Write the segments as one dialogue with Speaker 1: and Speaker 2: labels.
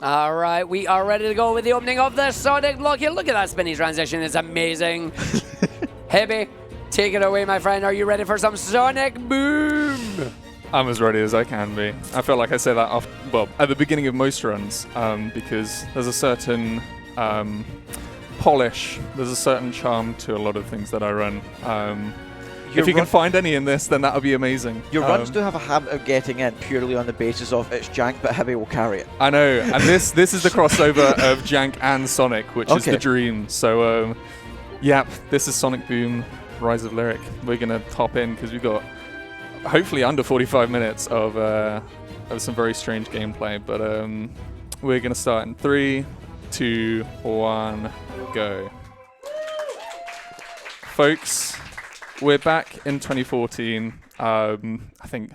Speaker 1: All right, we are ready to go with the opening of the Sonic block here. Look at that spinny transition. It's amazing. Hibby, take it away, my friend. Are you ready for some Sonic Boom?
Speaker 2: I'm as ready as I can be. I feel like I say that at the beginning of most runs, because there's a certain polish, there's a certain charm to a lot of things that I run. If you can find any in this, then that would be amazing.
Speaker 3: Your runs do have a habit of getting in purely on the basis of it's jank, but Hibby will carry it.
Speaker 2: I know, and this is the crossover of jank and Sonic, which is the dream. So, yep, this is Sonic Boom, Rise of Lyric. We're gonna hop in because we've got hopefully under 45 minutes of some very strange gameplay. But we're gonna start in 3, 2, 1, go, folks. We're back in 2014. I think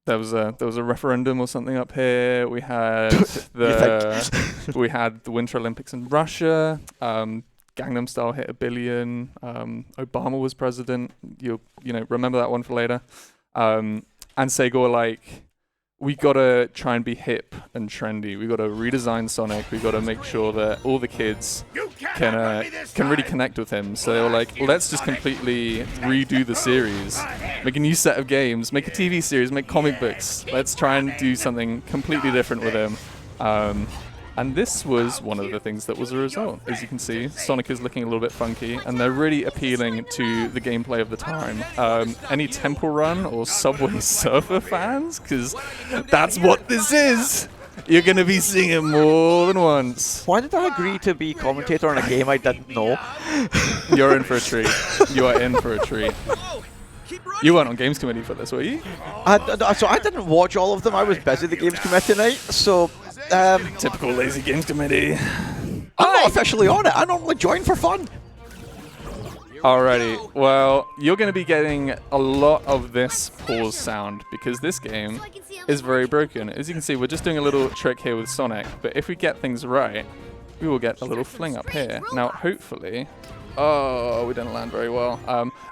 Speaker 2: there was a referendum or something up here. We had the Winter Olympics in Russia. Gangnam Style hit 1 billion. Obama was president. You remember that one for later. And Sega were like, we gotta try and be hip and trendy. We gotta redesign Sonic. We gotta make sure that all the kids can really connect with him. So they were like, let's just completely redo the series, make a new set of games, make a TV series, make comic books. Let's try and do something completely different with him. And this was one of the things that was a result. As you can see, Sonic is looking a little bit funky, and they're really appealing to the gameplay of the time. Any Temple Run or Subway Surfer fans? Because that's what this is! You're going to be seeing it more than once.
Speaker 3: Why did I agree to be commentator on a game I didn't know?
Speaker 2: You're in for a treat. You are in for a treat. You weren't on Games Committee for this, were you?
Speaker 3: So I didn't watch all of them. I was busy the Games Committee night, so...
Speaker 2: Typical lazy Games Committee.
Speaker 3: I'm not officially on it. I normally join for fun.
Speaker 2: Alrighty, well, you're going to be getting a lot of this pause sound because this game is very broken. As you can see, we're just doing a little trick here with Sonic, but if we get things right, we will get a little fling up here. Now, hopefully... Oh, we didn't land very well.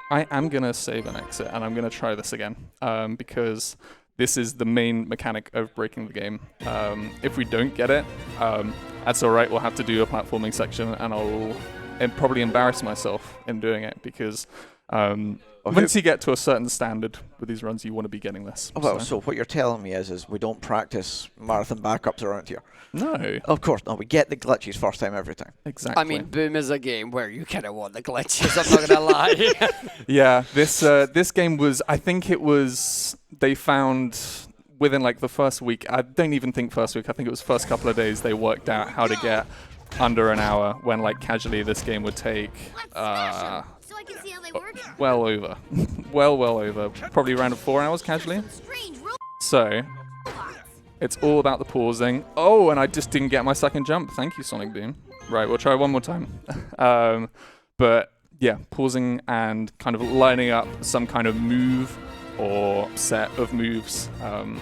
Speaker 2: I am going to save and exit, and I'm going to try this again because... This is the main mechanic of breaking the game. If we don't get it, that's alright, we'll have to do a platforming section and I'll probably embarrass myself in doing it because once you get to a certain standard with these runs, you want to be getting this.
Speaker 3: Oh, well, so what you're telling me is we don't practice marathon backups around here.
Speaker 2: No.
Speaker 3: Of course not. We get the glitches first time every time.
Speaker 2: Exactly.
Speaker 1: I mean, Boom is a game where you kind of want the glitches, I'm not going to lie.
Speaker 2: Yeah, this game was, I think it was, they found within like the first week, I don't even think first week, I think it was first couple of days, they worked out how to get under an hour when like casually this game would take well over, well over, probably around 4 hours casually. So... It's all about the pausing. Oh, and I just didn't get my second jump. Thank you, Sonic Boom. Right, we'll try one more time. But yeah, pausing and kind of lining up some kind of move or set of moves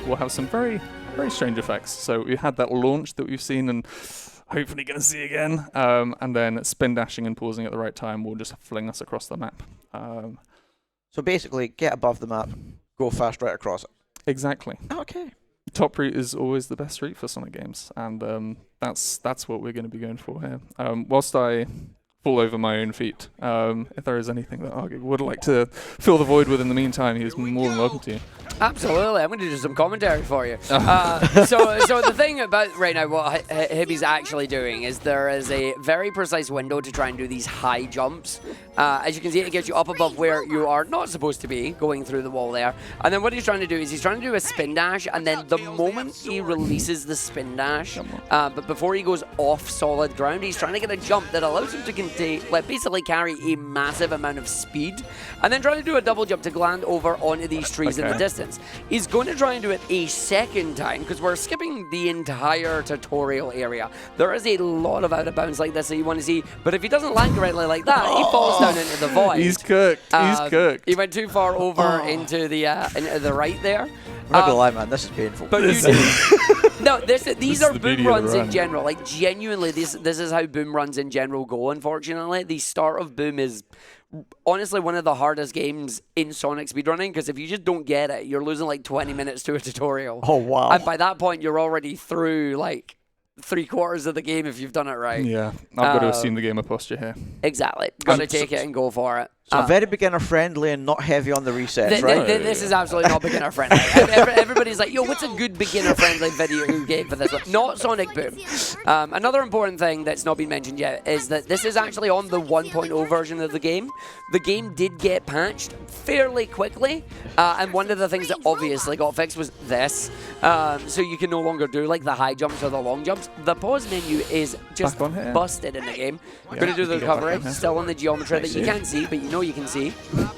Speaker 2: will have some very, very strange effects. So we had that launch that we've seen and hopefully going to see again. And then spin dashing and pausing at the right time will just fling us across the map.
Speaker 3: So basically, get above the map, go fast right across it.
Speaker 2: Exactly.
Speaker 3: Okay.
Speaker 2: Top route is always the best route for Sonic games, and that's what we're going to be going for here. Whilst I fall over my own feet, if there is anything that Argy would like to fill the void with in the meantime, he is more than welcome to.
Speaker 1: Absolutely, I'm going to do some commentary for you. So the thing about right now, what Hibby's actually doing is there is a very precise window to try and do these high jumps. As you can see, it gets you up above where you are not supposed to be, going through the wall there. And then what he's trying to do is he's trying to do a spin dash, and then the moment he releases the spin dash, but before he goes off solid ground, he's trying to get a jump that allows him to basically carry a massive amount of speed, and then trying to do a double jump to land over onto these trees in the distance. He's going to try and do it a second time because we're skipping the entire tutorial area. There is a lot of out of bounds like this that you want to see, but if he doesn't land correctly like that, he falls down into the void.
Speaker 2: He's cooked. He's cooked.
Speaker 1: He went too far over into the right there.
Speaker 3: I'm not gonna lie, man. This is painful.
Speaker 1: But no, these are boom runs in general. Like genuinely, this is how boom runs in general go. Unfortunately, the start of boom is honestly one of the hardest games in Sonic speedrunning because if you just don't get it, you're losing like 20 minutes to a tutorial.
Speaker 3: Oh wow!
Speaker 1: And by that point, you're already through like 3/4 of the game if you've done it right.
Speaker 2: Yeah, I've got to assume the gamer posture here.
Speaker 1: Exactly. Got to take it and go for it.
Speaker 3: So very beginner friendly and not heavy on the resets, right?
Speaker 1: This is absolutely not beginner friendly. Everybody's like, yo, what's a good beginner friendly video game for this one? Not Sonic Boom. Another important thing that's not been mentioned yet is that this is actually on the 1.0 version of the game. The game did get patched fairly quickly, and one of the things that obviously got fixed was this. So you can no longer do like the high jumps or the long jumps. The pause menu is just busted in the game.
Speaker 2: Yeah.
Speaker 1: Going to do the recovery, still on the geometry that you
Speaker 3: see.
Speaker 1: can't see, but you know you can see.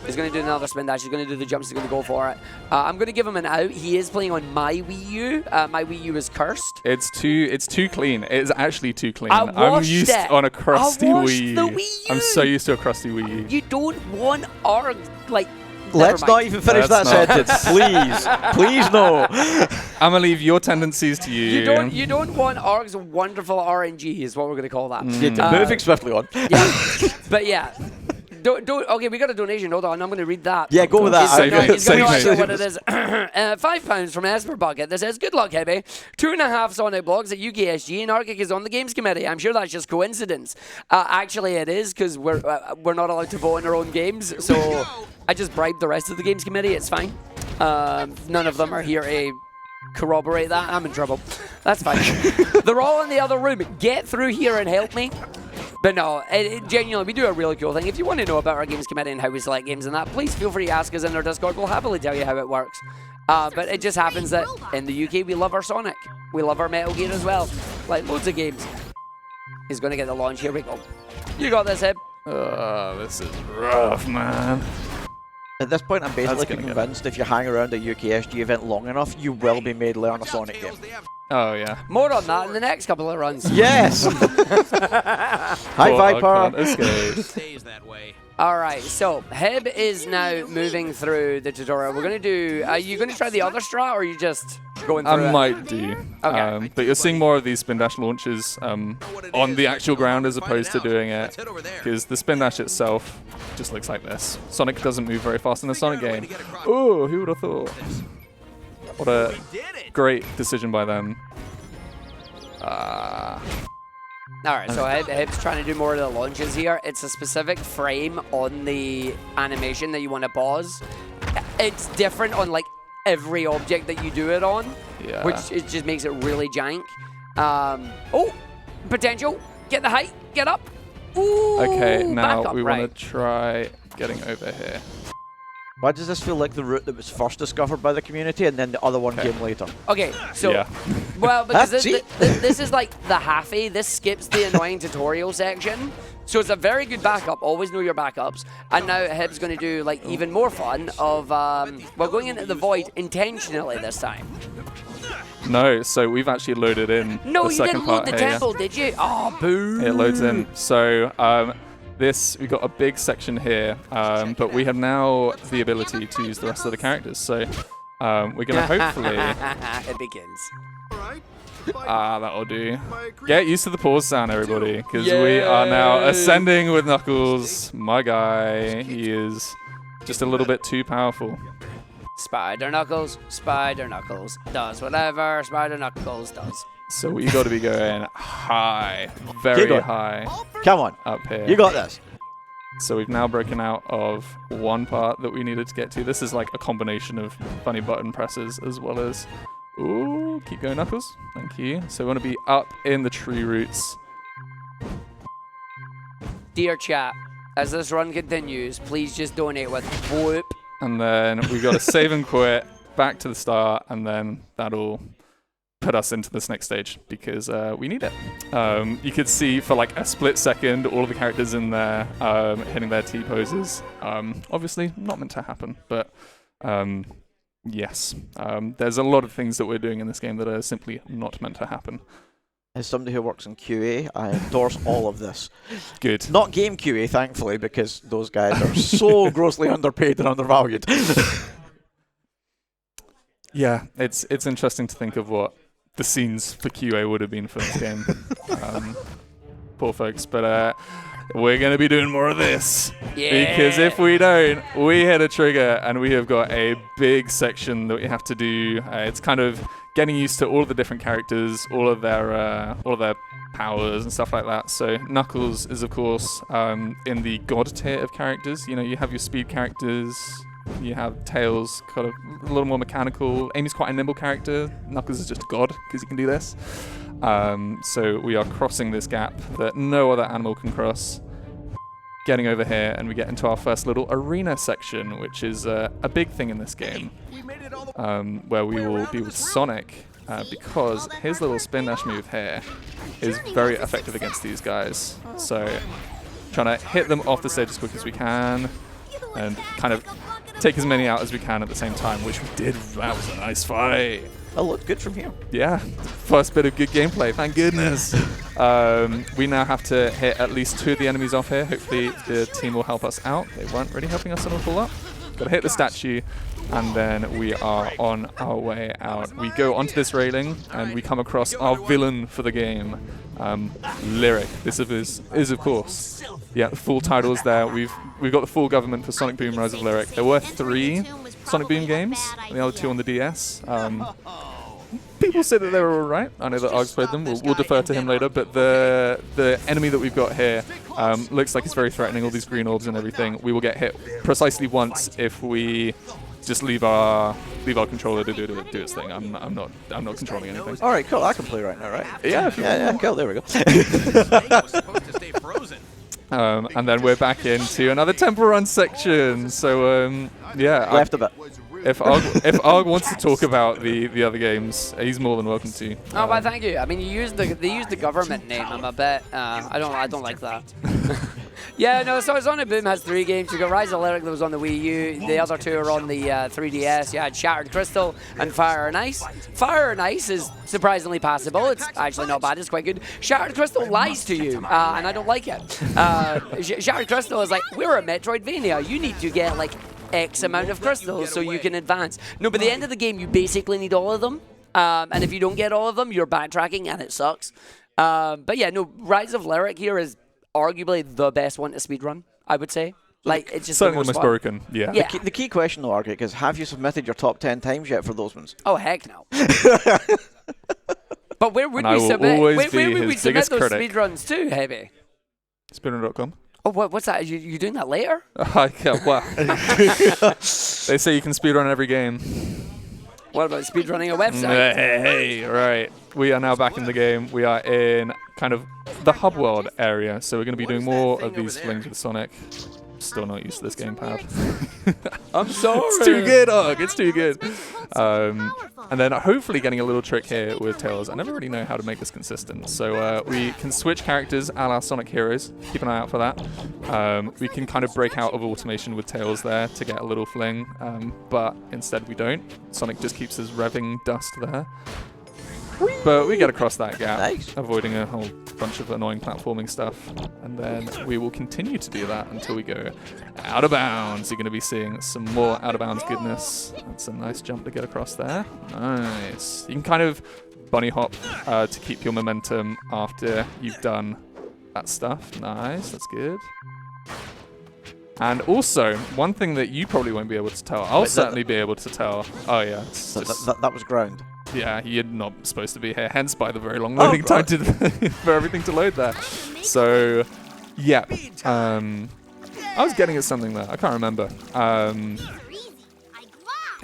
Speaker 1: He's going to do another spin dash. He's going to do the jumps. He's going to go for it. I'm going to give him an out. He is playing on my Wii U. My Wii U is cursed.
Speaker 2: It's too clean. It is actually too clean.
Speaker 1: I'm
Speaker 2: used on a crusty Wii U.
Speaker 1: The Wii U.
Speaker 2: I'm so used to a crusty Wii U.
Speaker 1: You don't want ARG, like...
Speaker 3: Let's not even finish that sentence, please. Please no.
Speaker 2: I'm gonna leave your tendencies to you.
Speaker 1: You don't want ARG's wonderful RNG is what we're going to call that.
Speaker 3: Moving swiftly on.
Speaker 1: Yeah, but yeah. Don't, okay, we got a donation. Hold on, I'm going to read that.
Speaker 3: Yeah, go with that.
Speaker 1: He's going to answer what it is. £5 from Esper Bucket that says, good luck, Hebby. 2.5 Sonic blogs at UKSG and Arctic is on the games committee. I'm sure that's just coincidence. Actually, it is because we're not allowed to vote in our own games. So I just bribed the rest of the games committee. It's fine. None of them are here to corroborate that. I'm in trouble. That's fine. They're all in the other room. Get through here and help me. But no, genuinely, we do a really cool thing. If you want to know about our games committee and how we select games and that, please feel free to ask us in our Discord. We'll happily tell you how it works. But it just happens that in the UK, we love our Sonic. We love our Metal Gear as well. Like loads of games. He's going to get the launch. Here we go. You got this, Heb.
Speaker 2: This is rough, man.
Speaker 3: At this point, I'm basically convinced if you hang around a UKSG event long enough, you will be made learn a Sonic game.
Speaker 2: Oh, yeah.
Speaker 1: More on that in the next couple of runs.
Speaker 3: Yes! Hi, Viper.
Speaker 4: Stays that way.
Speaker 1: All right, so Heb is now moving through the tutorial. We're going to do... Are you going to try the other strat, or are you just going through
Speaker 2: I might do.
Speaker 1: Okay.
Speaker 2: But you're seeing more of these spin dash launches on the actual ground as opposed to doing it. Because the spin dash itself just looks like this. Sonic doesn't move very fast in a Sonic game. Oh, who would have thought? What a great decision by them.
Speaker 1: All right, so Heb's trying to do more of the launches here. It's a specific frame on the animation that you want to pause. It's different on like every object that you do it on, which it just makes it really jank. Oh, potential. Get the height. Get up. Ooh,
Speaker 2: okay, now
Speaker 1: up,
Speaker 2: we want to try getting over here.
Speaker 3: Why does this feel like the route that was first discovered by the community and then the other one came later?
Speaker 1: Okay, so, well, because this is like the halfie. This skips the annoying tutorial section. So it's a very good backup. Always know your backups. And now Heb's going to do like even more fun of, well, going into the void intentionally this time.
Speaker 2: No, so we've actually loaded in
Speaker 1: No,
Speaker 2: the
Speaker 1: you
Speaker 2: second
Speaker 1: didn't load
Speaker 2: part
Speaker 1: the
Speaker 2: here.
Speaker 1: temple, did you? Oh, boo.
Speaker 2: It loads in. So we've got a big section here, but we have now the ability to use the rest of the characters. So we're going to hopefully...
Speaker 1: It begins.
Speaker 2: That'll do. Get used to the pause sound, everybody, because we are now ascending with Knuckles. My guy, he is just a little bit too powerful.
Speaker 1: Spider Knuckles does whatever Spider Knuckles does.
Speaker 2: So we got to be going high, very high.
Speaker 3: Come on.
Speaker 2: Up here.
Speaker 3: You got this.
Speaker 2: So we've now broken out of one part that we needed to get to. This is like a combination of funny button presses as well as... Ooh, keep going, Knuckles. Thank you. So we want to be up in the tree roots.
Speaker 1: Dear chat, as this run continues, please just donate with whoop.
Speaker 2: And then we got to save and quit, back to the start, and then that'll put us into this next stage because we need it. You could see for like a split second all of the characters in there hitting their T-poses. Obviously not meant to happen, but yes. There's a lot of things that we're doing in this game that are simply not meant to happen.
Speaker 3: As somebody who works in QA, I endorse all of this.
Speaker 2: Good.
Speaker 3: Not game QA, thankfully, because those guys are so grossly underpaid and undervalued.
Speaker 2: Yeah, it's interesting to think of what the scenes for QA would have been for this game. Poor folks. But we're going to be doing more of this.
Speaker 1: Yeah.
Speaker 2: Because if we don't, we hit a trigger and we have got a big section that we have to do. It's kind of getting used to all of the different characters, all of their powers and stuff like that. So Knuckles is, of course, in the god tier of characters. You know, you have your speed characters. You have Tails, kind of a little more mechanical. Amy's quite a nimble character. Knuckles is just a god because he can do this. So we are crossing this gap that no other animal can cross. Getting over here, and we get into our first little arena section, which is a big thing in this game, where we will be with Sonic, because his little spin dash move here is very effective against these guys. So trying to hit them off the stage as quick as we can, and kind of take as many out as we can at the same time, which we did. That was a nice fight.
Speaker 3: That looked good from here.
Speaker 2: Yeah, first bit of good gameplay, thank goodness. We now have to hit at least 2 of the enemies off here. Hopefully the team will help us out. They weren't really helping us an awful lot. Got to hit the statue, and then we are on our way out. We go onto this railing, and we come across our villain for the game, Lyric. This is of course, yeah, the full titles there. We've got the full government for Sonic Boom Rise of Lyric. There were 3 Sonic Boom games, and the other 2 on the DS. People say that they were alright. I know that Arg's played them. We'll defer to him later. But the enemy that we've got here looks like it's very threatening. All these green orbs and everything. We will get hit precisely once if we just leave our controller to do its thing. I'm not controlling anything.
Speaker 3: All right, cool. I can play right now, right?
Speaker 2: Yeah.
Speaker 3: Yeah. Cool. There we go.
Speaker 2: And then we're back into another temple run section. So yeah.
Speaker 3: Left a bit.
Speaker 2: If Arg wants to talk about the other games, he's more than welcome to.
Speaker 1: Oh, well, thank you. I mean, they used the government name. I'm a bit. I don't like that. Yeah, no. So Sonic Boom has 3 games. You got Rise of Lyric that was on the Wii U. The other 2 are on the 3DS. You had Shattered Crystal and Fire and Ice. Fire and Ice is surprisingly passable. It's actually not bad. It's quite good. Shattered Crystal lies to you, and I don't like it. Shattered Crystal is like, we're a Metroidvania. You need to get like X amount of crystals so you can advance. No, but at the end of the game, you basically need all of them. And if you don't get all of them, you're backtracking and it sucks. But yeah, no, Rise of Lyric here is arguably the best one to speedrun, I would say. Like, it's just
Speaker 2: certainly the most
Speaker 1: fun.
Speaker 2: broken, yeah.
Speaker 3: The key question though, Argic, is have you submitted your top 10 times yet for those ones?
Speaker 1: Oh, heck no. But where would
Speaker 2: And
Speaker 1: we submit? Where would we
Speaker 2: his
Speaker 1: submit
Speaker 2: biggest
Speaker 1: those
Speaker 2: critic.
Speaker 1: speedruns to, Heavy?
Speaker 2: Speedrun.com.
Speaker 1: Oh, what's that? You doing that later?
Speaker 2: Yeah, well, they say you can speedrun every game.
Speaker 1: What about speedrunning a website?
Speaker 2: Hey, right. We are now back in the game. We are in kind of the hub world area, so we're going to be doing more of these flings with Sonic. Still not used to this gamepad.
Speaker 1: I'm sorry.
Speaker 2: It's too good, Arg. It's too good. And then hopefully getting a little trick here with Tails. I never really know how to make this consistent. So we can switch characters a la Sonic Heroes. Keep an eye out for that. We can kind of break out of automation with Tails there to get a little fling. But instead we don't. Sonic just keeps his revving dust there. But we get across that gap,
Speaker 3: Nice.
Speaker 2: avoiding a whole bunch of annoying platforming stuff. And then we will continue to do that until we go out of bounds. You're going to be seeing some more out of bounds goodness. That's a nice jump to get across there. Nice. You can kind of bunny hop to keep your momentum after you've done that stuff. Nice, that's good. And also, one thing that you probably won't be able to tell, I'll certainly be able to tell. Oh yeah, it's just,
Speaker 3: that was ground.
Speaker 2: yeah, you're not supposed to be here, hence by the very long loading time for everything to load there. So, yeah. I was getting at something there, I can't remember.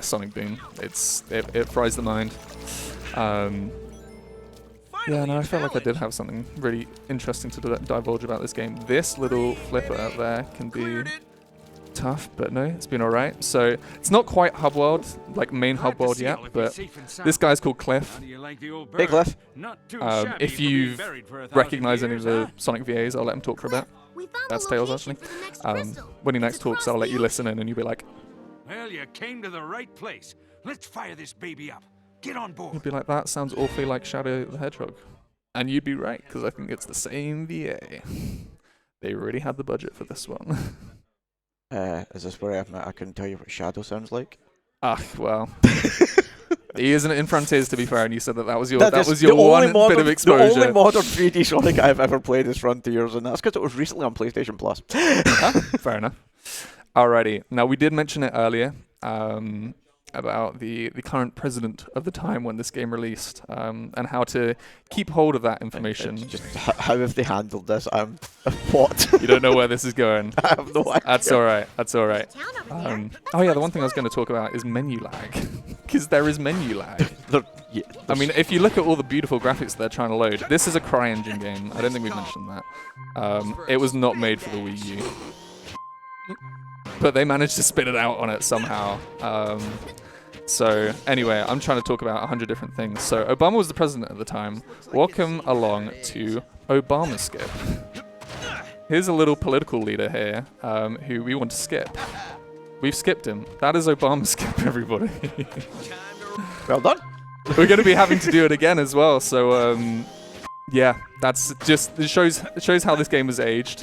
Speaker 2: Sonic Boom, it fries the mind. Yeah, no, I felt like I did have something really interesting to divulge about this game. This little flipper out there can be tough, but no, it's been alright. So it's not quite hub world, like main hub world yet, but this guy's called Cliff.
Speaker 3: Big Cliff.
Speaker 2: If you recognize any of the Sonic VAs, I'll let him talk for a bit. That's Tails, actually. When he next talks, I'll let you listen in and you'll be like,
Speaker 4: Well, you came to the right place. Let's fire this baby up. Get on board.
Speaker 2: you'll be like, that sounds awfully like Shadow the Hedgehog. And you'd be right, because I think it's the same VA. They really had the budget for this one.
Speaker 3: Is this where I couldn't tell you what Shadow sounds like?
Speaker 2: Ah, well. He isn't in Frontiers, to be fair, and you said that was your
Speaker 3: That
Speaker 2: was
Speaker 3: is
Speaker 2: your
Speaker 3: the only
Speaker 2: one
Speaker 3: modern,
Speaker 2: bit of exposure.
Speaker 3: The only modern 3D Sonic I've ever played is Frontiers, and that's because it was recently on PlayStation Plus.
Speaker 2: Fair enough. Alrighty. Now, we did mention it earlier about the current president of the time when this game released, and how to keep hold of that information.
Speaker 3: Just how have they handled this? What?
Speaker 2: You don't know where this is going.
Speaker 3: I have no idea.
Speaker 2: That's all right. That's all right. Oh yeah, the one thing I was going to talk about is menu lag, because there is menu lag. I mean, if you look at all the beautiful graphics they're trying to load, this is a CryEngine game. I don't think we mentioned that. It was not made for the Wii U, but they managed to spit it out on it somehow. So anyway, I'm trying to talk about 100 different things. So Obama was the president at the time. Welcome along to Obama Skip. Here's a little political leader here who we want to skip. We've skipped him. That is Obama Skip, everybody.
Speaker 3: Well done.
Speaker 2: We're going to be having to do it again as well. So yeah, that's just it shows how this game has aged.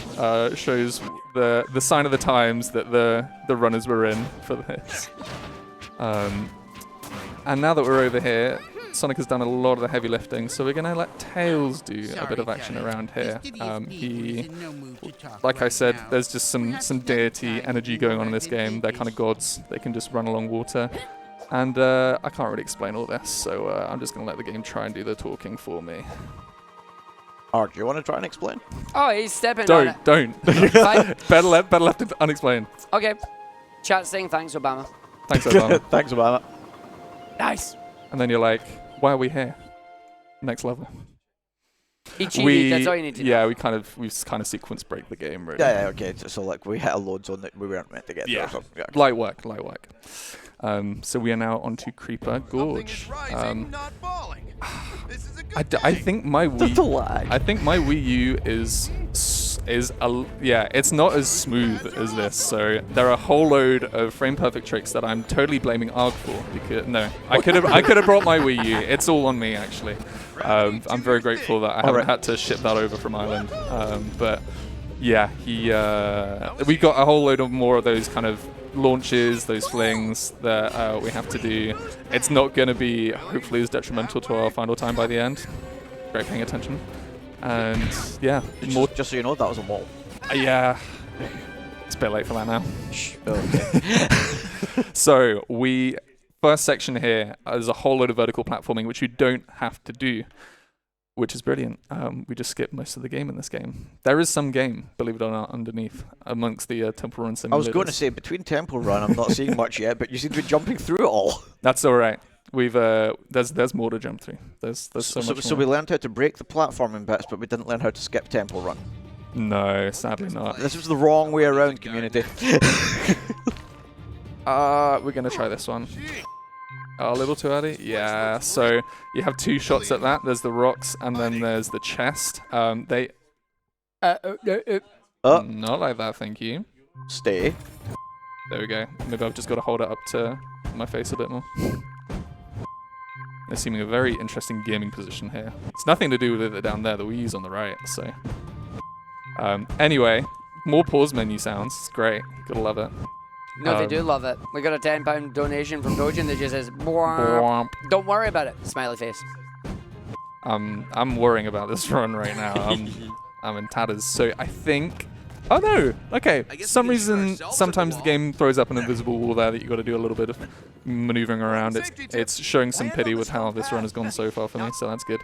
Speaker 2: Shows the sign of the times that the runners were in for this. And now that we're over here, Sonic has done a lot of the heavy lifting, so we're going to let Tails do a bit of action around here. Like I said, there's just some deity energy going on in this game. They're kind of gods. They can just run along water. And I can't really explain all this, so I'm just going to let the game try and do the talking for me.
Speaker 3: Art, do you want to try and explain?
Speaker 1: Oh, he's stepping on it.
Speaker 2: Don't. better left it unexplained.
Speaker 1: Okay. Chat saying thanks, Obama.
Speaker 2: Thanks, Obama.
Speaker 3: Thanks, Obama.
Speaker 1: Nice.
Speaker 2: And then you're like, why are we here? Next level.
Speaker 1: He cheated, that's all you need to know.
Speaker 2: Yeah, we kind of sequence break the game, really.
Speaker 3: Yeah, okay. So like we hit a load zone that we weren't meant to get to or something. Yeah.
Speaker 2: Light work. So we are now onto Creeper Gorge. I think my Wii U is it's not as smooth as this. So there are a whole load of frame perfect tricks that I'm totally blaming ARG for. Because I could have brought my Wii U. It's all on me actually. I'm very grateful that I haven't had to ship that over from Ireland. But yeah, we got a whole load of more of those kind of launches, those flings that we have to do. It's not going to be hopefully as detrimental to our final time by the end. Great paying attention. And yeah,
Speaker 3: just so you know, that was a wall.
Speaker 2: Yeah, it's a bit late for that now.
Speaker 3: Okay.
Speaker 2: So first section here is a whole load of vertical platforming, which you don't have to do, which is brilliant. We just skip most of the game in this game. There is some game, believe it or not, underneath amongst the Temple Run simulators.
Speaker 3: I was going to say, between Temple Run, I'm not seeing much yet, but you seem to be jumping through it all.
Speaker 2: That's all right. There's more to jump through. There's so much more.
Speaker 3: So we learned how to break the platforming bits, but we didn't learn how to skip Temple Run.
Speaker 2: No, sadly not.
Speaker 3: This was the wrong way around, community.
Speaker 2: We're going to try this one. A little too early? Yeah, so you have two shots at that. There's the rocks, and then there's the chest. Not like that, thank you.
Speaker 3: Stay.
Speaker 2: There we go. Maybe I've just got to hold it up to my face a bit more. They're seeming a very interesting gaming position here. It's nothing to do with it down there. The Wii U's on the right, so... anyway, more pause menu sounds. It's great. Gotta love it.
Speaker 1: No, they do love it. We got a £10 donation from Dojin that just says, "Bwomp." Don't worry about it. Smiley face.
Speaker 2: I'm worrying about this run right now. I'm in tatters. So I think... Oh no! Okay. For some reason, sometimes the game throws up an invisible wall there that you got to do a little bit of maneuvering around. It's showing some pity with how this run has gone so far for me, so that's good.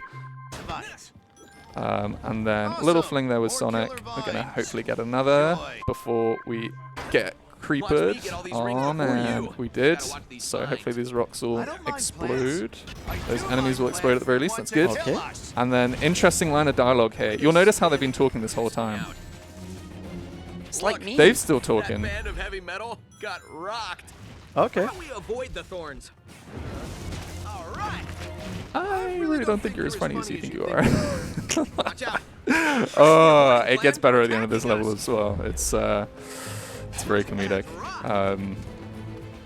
Speaker 2: And then a little fling there with Sonic. We're gonna hopefully get another before we get creepered. Oh man, we did. So hopefully these rocks will explode. Those enemies will explode at the very least. That's good.
Speaker 3: Okay.
Speaker 2: And then interesting line of dialogue here. You'll notice how they've been talking this whole time.
Speaker 1: It's like me.
Speaker 2: Dave's still talking.
Speaker 5: Band of heavy metal got rocked.
Speaker 3: Okay.
Speaker 5: How do we avoid the thorns? All right.
Speaker 2: I really don't think you're as funny as you think you are.
Speaker 5: Watch out.
Speaker 2: Oh, it gets better at the end of this level as well. It's very comedic.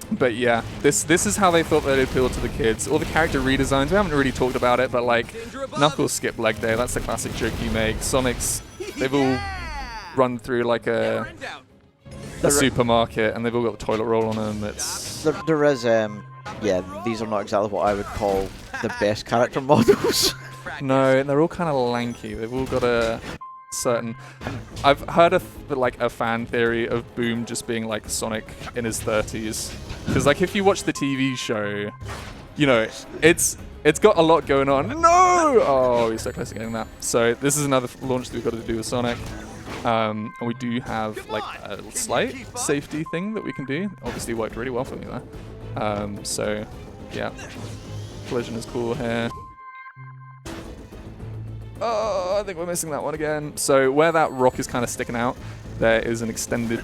Speaker 2: But yeah, this is how they thought they'd appeal to the kids. All the character redesigns, we haven't really talked about it, but like Knuckles skip leg day, that's the classic joke you make. Sonic's, they've all run through like a supermarket and they've all got the toilet roll on them. It's
Speaker 3: there is yeah, these are not exactly what I would call the best character models.
Speaker 2: No, they're all kind of lanky. They've all got a certain... I've heard of like a fan theory of Boom just being like Sonic in his 30s. Because like if you watch the TV show, you know, it's got a lot going on. No! Oh, he's so close to getting that. So this is another launch that we've got to do with Sonic. And we do have like a slight safety thing that we can do. Obviously worked really well for me there. So yeah, collision is cool here. Oh, I think we're missing that one again. So where that rock is kind of sticking out, there is an extended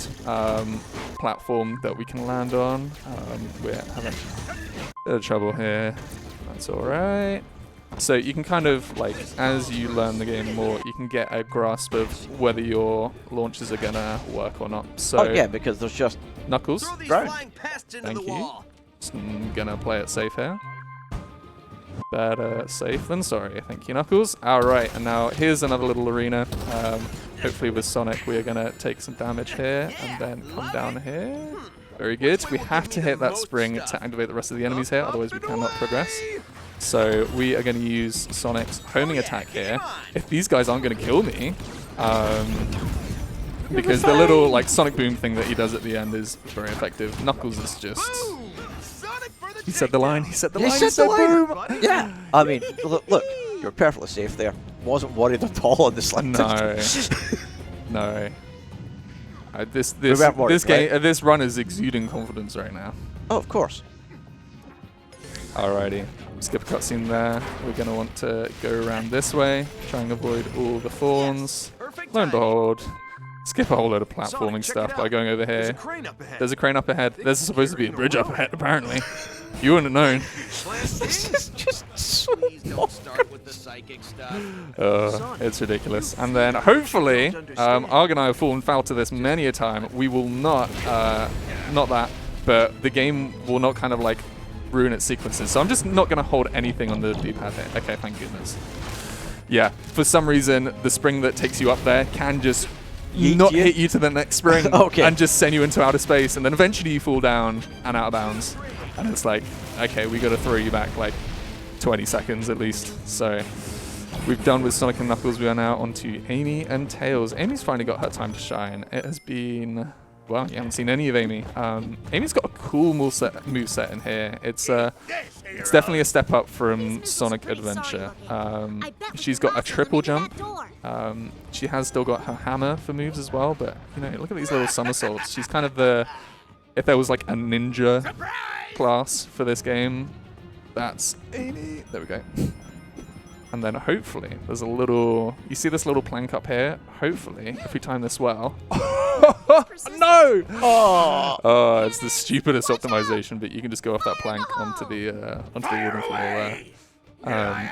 Speaker 2: platform that we can land on. We're having a bit of trouble here. That's all right. So you can kind of, like, as you learn the game more, you can get a grasp of whether your launches are going to work or not. So
Speaker 3: oh, yeah, because there's just...
Speaker 2: Knuckles.
Speaker 3: Right.
Speaker 2: Thank you. Just going to play it safe here. Better safe than sorry. Thank you, Knuckles. All right, and now here's another little arena. Hopefully with Sonic, we are going to take some damage here and then come down here. Very good. We have to hit that spring to activate the rest of the enemies here, otherwise we cannot progress. So we are going to use Sonic's homing attack here. If these guys aren't going to kill me, because the little like Sonic Boom thing that he does at the end is very effective. Knuckles is just... He said the line. He said the line.
Speaker 3: He said Boom. Yeah. I mean, look, you're perfectly safe there. Wasn't worried at all on the slime.
Speaker 2: No. No. This
Speaker 3: worried,
Speaker 2: game,
Speaker 3: right?
Speaker 2: this run is exuding confidence right now.
Speaker 3: Oh, of course.
Speaker 2: Alrighty. Skip a cutscene there. We're going to want to go around this way, try and avoid all the thorns. Lo and behold, skip a whole load of platforming stuff by going over here. There's a crane up ahead. There's supposed to be a bridge up ahead, apparently. You wouldn't have known.
Speaker 3: This is just so
Speaker 2: It's ridiculous. And then hopefully, Arg and I have fallen foul to this many a time. We will not that, but the game will not kind of like ruin its sequences. So I'm just not going to hold anything on the D-pad here. Okay, thank goodness. Yeah, for some reason, the spring that takes you up there can just hit you to the next spring and just send you into outer space, and then eventually you fall down and out of bounds. And it's like, okay, we got to throw you back like 20 seconds at least. So we've done with Sonic and Knuckles. We are now onto Amy and Tails. Amy's finally got her time to shine. It has been... Well, you haven't seen any of Amy. Amy's got a cool moveset in here. It's definitely a step up from Sonic Adventure. She's got a triple jump. She has still got her hammer for moves as well, but you know, look at these little somersaults. She's kind of the... If there was like a ninja class for this game, that's Amy. There we go. And then hopefully there's a little... You see this little plank up here? Hopefully, if we time this well... No! Oh, it's the stupidest optimization, but you can just go off that plank onto the wooden floor there.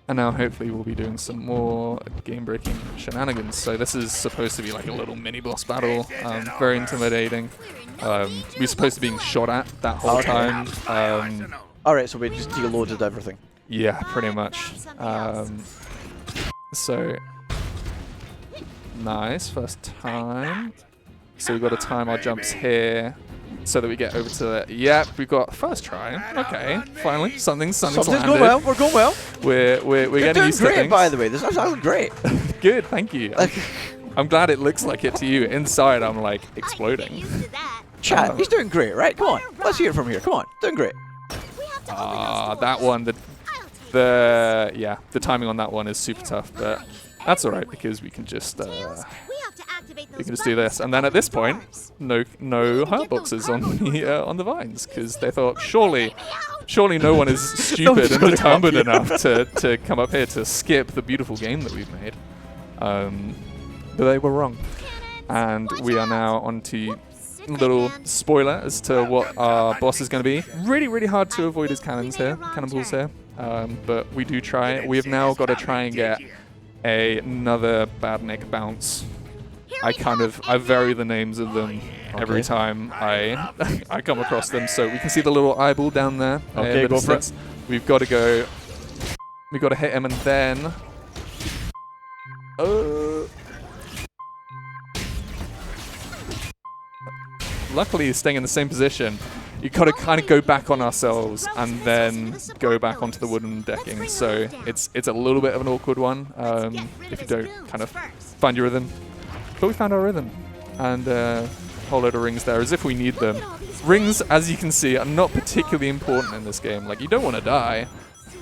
Speaker 2: And now hopefully we'll be doing some more game-breaking shenanigans. So this is supposed to be like a little mini-boss battle. Very intimidating. We're supposed to be being shot at that whole time.
Speaker 3: Alright, so we just deloaded everything.
Speaker 2: Yeah, pretty much. So... Nice, first time. So we've got to time our jumps here so that we get over to the... Yep, we've got first try. Okay, finally, something's landed.
Speaker 3: Going well, we're going well.
Speaker 2: We're getting used to things.
Speaker 3: Great, by the way. This is actually great.
Speaker 2: Good, thank you. I'm glad it looks like it to you. Inside, I'm like exploding.
Speaker 3: Chad, he's doing great, right? Come on, let's hear it from here. Come on, doing great.
Speaker 2: That one, the timing on that one is super tough, but that's all right because we can just do this. And then at this point, no hurt boxes on the vines because they thought surely no one is stupid and determined enough to come up here to skip the beautiful game that we've made. But they were wrong, and we are now onto little spoiler as to what our boss is going to be. Really hard to avoid his cannonballs here, but we do try. We have now got to try and get another Badnik bounce. I vary the names of them every time I come across them. So we can see the little eyeball down there.
Speaker 3: Okay, go for it.
Speaker 2: We've got to go. We've got to hit him and then. Luckily, he's staying in the same position. you gotta kind of go back on ourselves and then go back onto the wooden decking. So it's a little bit of an awkward one if you don't kind of find your rhythm. But we found our rhythm, and a whole load of rings there, as if we need them. Rings, as you can see, are not particularly important in this game. Like, you don't want to die.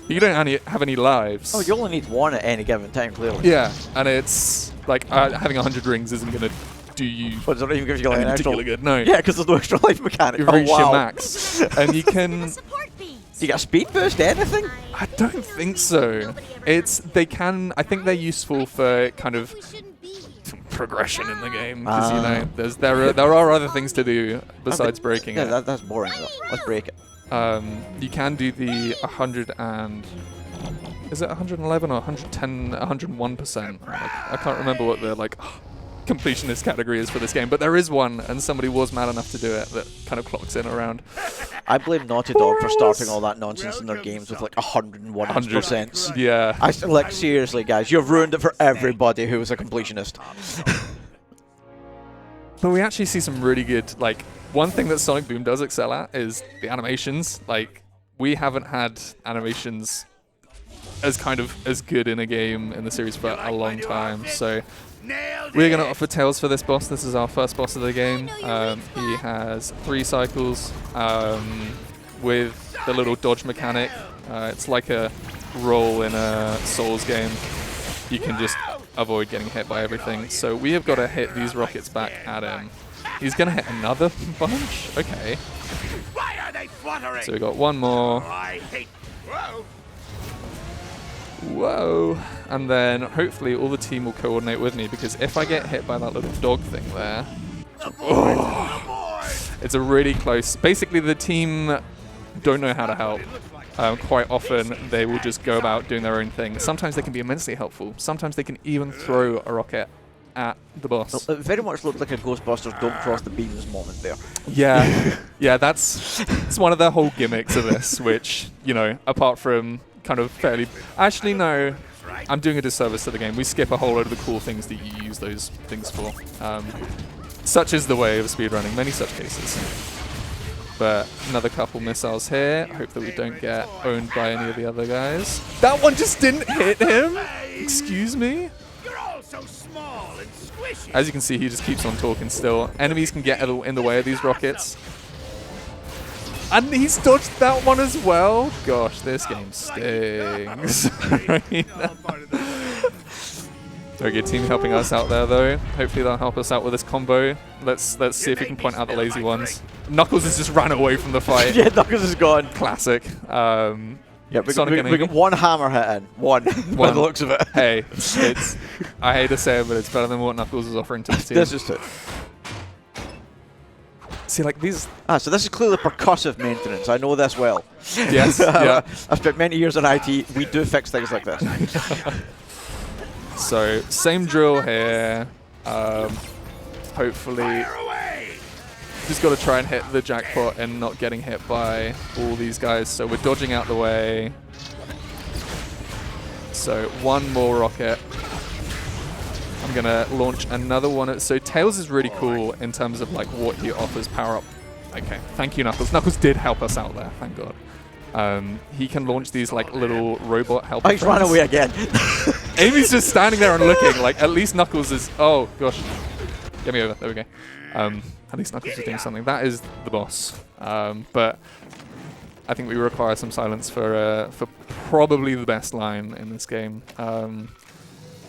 Speaker 2: You don't have any lives.
Speaker 3: Oh, you only need one at any given time, clearly.
Speaker 2: Yeah, and it's like having 100 rings isn't going to do you
Speaker 3: but it doesn't even give you like an extra
Speaker 2: particularly good. No.
Speaker 3: Yeah, because there's no extra life mechanic.
Speaker 2: You've reached your max. And you can...
Speaker 3: Do you get a speed boost, anything?
Speaker 2: I don't think so. They can... I think they're useful for kind of progression in the game, because you know there are other things to do besides breaking it.
Speaker 3: Yeah, that's boring though. Let's break it.
Speaker 2: You can do the 100 and... Is it 111 or 110, 101%? Like, I can't remember what the completionist category is for this game, but there is one, and somebody was mad enough to do it that kind of clocks in around.
Speaker 3: I blame Naughty Dog for starting all that nonsense in their games with like 101%.
Speaker 2: Yeah.
Speaker 3: Like, seriously, guys, you've ruined it for everybody who was a completionist.
Speaker 2: But we actually see some really good, like, one thing that Sonic Boom does excel at is the animations. Like, we haven't had animations as good in a game in the series for a long time, so we're going to opt for Tails for this boss. This is our first boss of the game. He has 3 cycles with the little dodge mechanic. It's like a roll in a Souls game. You can just avoid getting hit by everything. So we have got to hit these rockets back at him. He's going to hit another bunch? Okay. So we got one more. Whoa. And then hopefully all the team will coordinate with me, because if I get hit by that little dog thing there... it's a really close... Basically the team don't know how to help. Quite often they will just go about doing their own thing. Sometimes they can be immensely helpful. Sometimes they can even throw a rocket at the boss.
Speaker 3: It very much looked like a Ghostbusters don't cross the beams moment there.
Speaker 2: Yeah. Yeah, it's one of the whole gimmicks of this, which, you know, apart from kind of fairly... Actually, no. I'm doing a disservice to the game. We skip a whole load of the cool things that you use those things for. Such is the way of speedrunning. Many such cases. But another couple missiles here. Hope that we don't get owned by any of the other guys. That one just didn't hit him! Excuse me? As you can see, he just keeps on talking still. Enemies can get in the way of these rockets. And he's dodged that one as well. Gosh, this game stings. Okay, team helping us out there though. Hopefully they'll help us out with this combo. Let's see if we can point out the lazy ones. Knuckles has just ran away from the fight.
Speaker 3: Yeah, Knuckles is gone.
Speaker 2: Classic.
Speaker 3: Yeah, we got one hammer hit in. One. By the looks of it.
Speaker 2: Hey, I hate to say it, but it's better than what Knuckles is offering to the team.
Speaker 3: This is it.
Speaker 2: See, like these...
Speaker 3: so this is clearly percussive maintenance. I know this well.
Speaker 2: Yes, yeah.
Speaker 3: I've spent many years in IT. We do fix things like this.
Speaker 2: So, same drill here. Hopefully... Just got to try and hit the jackpot and not getting hit by all these guys. So we're dodging out the way. So one more rocket. I'm going to launch another one. So Tails is really cool in terms of like what he offers power up. Okay, thank you, Knuckles. Knuckles did help us out there, thank God. He can launch these like little robot helper.
Speaker 3: Oh, he's run away again.
Speaker 2: Amy's just standing there and looking. Like at least Knuckles is... Oh, gosh. Get me over. There we go. At least Knuckles is doing something. That is the boss. But I think we require some silence for probably the best line in this game.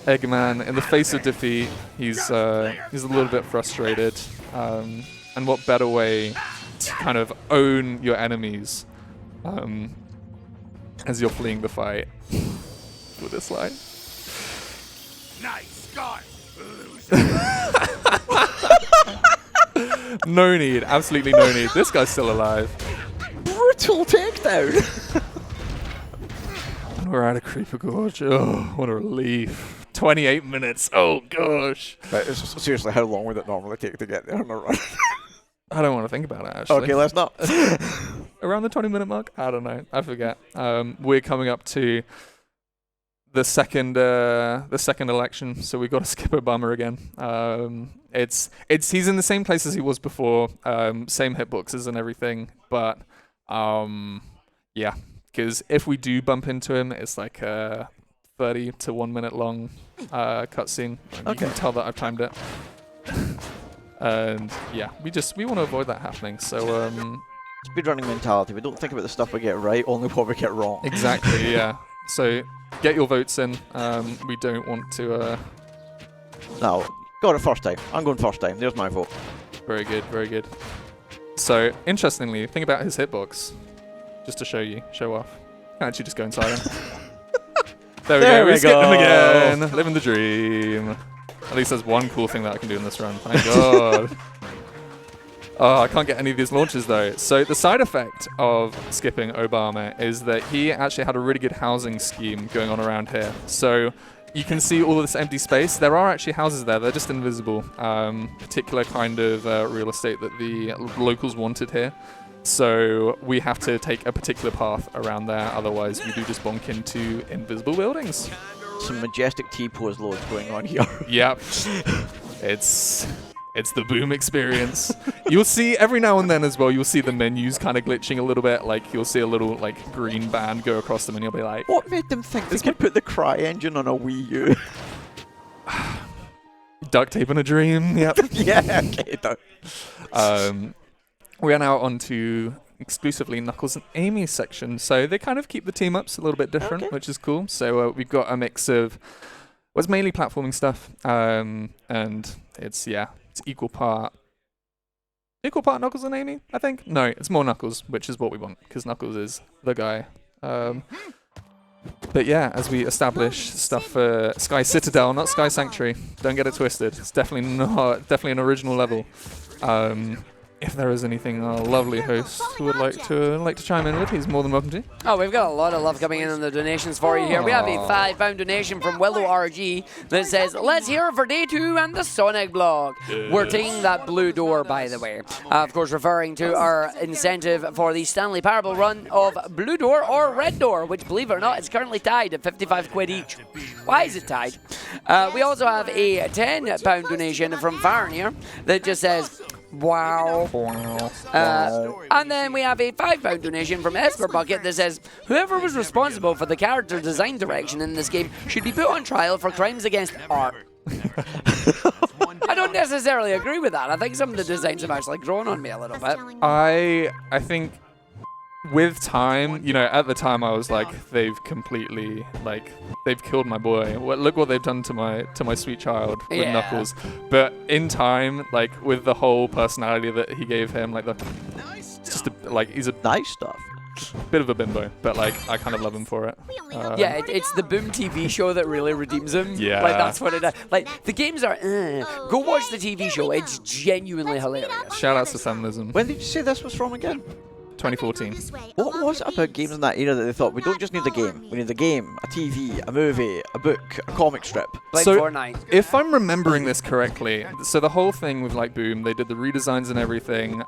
Speaker 2: Eggman, in the face of defeat, he's a little bit frustrated. And what better way to kind of own your enemies as you're fleeing the fight with this line.
Speaker 4: Nice scar.
Speaker 2: No need, absolutely no need. This guy's still alive.
Speaker 3: Brutal takedown.
Speaker 2: And we're out of Creeper Gorge. Oh, what a relief. 28 minutes. Oh, gosh.
Speaker 3: Right, seriously, how long would it normally take to get there on a run?
Speaker 2: I don't want to think about it, actually.
Speaker 3: Okay, let's not.
Speaker 2: Around the 20-minute mark? I don't know. I forget. We're coming up to the second election, so we got to skip Obama again. He's in the same place as he was before, same hitboxes and everything, but yeah, because if we do bump into him, it's like a 30 to 1 minute long cutscene. You can tell that I've timed it. And yeah, we want to avoid that happening. So
Speaker 3: speedrunning mentality. We don't think about the stuff we get right, only what we get wrong.
Speaker 2: Exactly. Yeah. So get your votes in. We don't want to.
Speaker 3: No, got it first time. I'm going first time. There's my vote.
Speaker 2: Very good. Very good. So interestingly, think about his hitbox, just to show off. You can actually just go inside him. There we go. We skipped him again. Living the dream. At least there's one cool thing that I can do in this run. Thank God. Oh, I can't get any of these launches though. So the side effect of skipping Obama is that he actually had a really good housing scheme going on around here. So you can see all of this empty space. There are actually houses there. They're just invisible. Particular kind of real estate that the locals wanted here. So we have to take a particular path around there. Otherwise, we do just bonk into invisible buildings.
Speaker 3: Some majestic T-pose loads going on here.
Speaker 2: Yep. It's the Boom experience. You'll see every now and then as well, you'll see the menus kind of glitching a little bit. Like you'll see a little like green band go across them and you'll be like,
Speaker 3: what made them think they could put the Cry engine on a Wii U?
Speaker 2: Duct tape in a dream. Yep.
Speaker 3: Yeah, okay.
Speaker 2: We are now on to exclusively Knuckles and Amy's section. So they kind of keep the team ups a little bit different, which is cool. So we've got a mix of what's mainly platforming stuff, and it's equal part Knuckles and Amy, I think. No, it's more Knuckles, which is what we want because Knuckles is the guy. But yeah, as we establish stuff for Sky Citadel, not Sky Sanctuary. Don't get it twisted. It's definitely an original level. If there is anything our lovely host who would like to chime in with, he's more than welcome to.
Speaker 1: Oh, we've got a lot of love coming in on the donations for you here. We have a £5 donation from Willow RG that says, let's hear it for day 2 and the Sonic blog. Yes. We're taking that blue door, by the way. Of course, referring to our incentive for the Stanley Parable run of Blue Door or Red Door, which, believe it or not, is currently tied at 55 quid each. Why is it tied? We also have a £10 donation from Farron here that just says, wow. And then we have a £5 donation from Esper Bucket that says, whoever was responsible for the character design direction in this game should be put on trial for crimes against art. I don't necessarily agree with that. I think some of the designs have actually grown on me a little bit.
Speaker 2: I think with time, at the time I was like, they've killed my boy. Look what they've done to my sweet child with Knuckles. But in time, with the whole personality that he gave him, he's a
Speaker 3: nice stuff.
Speaker 2: Bit of a bimbo, but I kind of love him for it.
Speaker 1: Yeah, it's the Boom TV show that really redeems him.
Speaker 2: Yeah,
Speaker 1: that's what it is. The games are. Go watch the TV show. It's genuinely hilarious.
Speaker 2: Shout outs to feminism.
Speaker 3: When did you say this was from again?
Speaker 2: 2014.
Speaker 3: What was it about games in that era that they thought, we don't just need the game, we need the game, a TV, a movie, a book, a comic strip?
Speaker 2: So,
Speaker 1: Fortnite.
Speaker 2: If I'm remembering this correctly, so the whole thing with Boom, they did the redesigns and everything.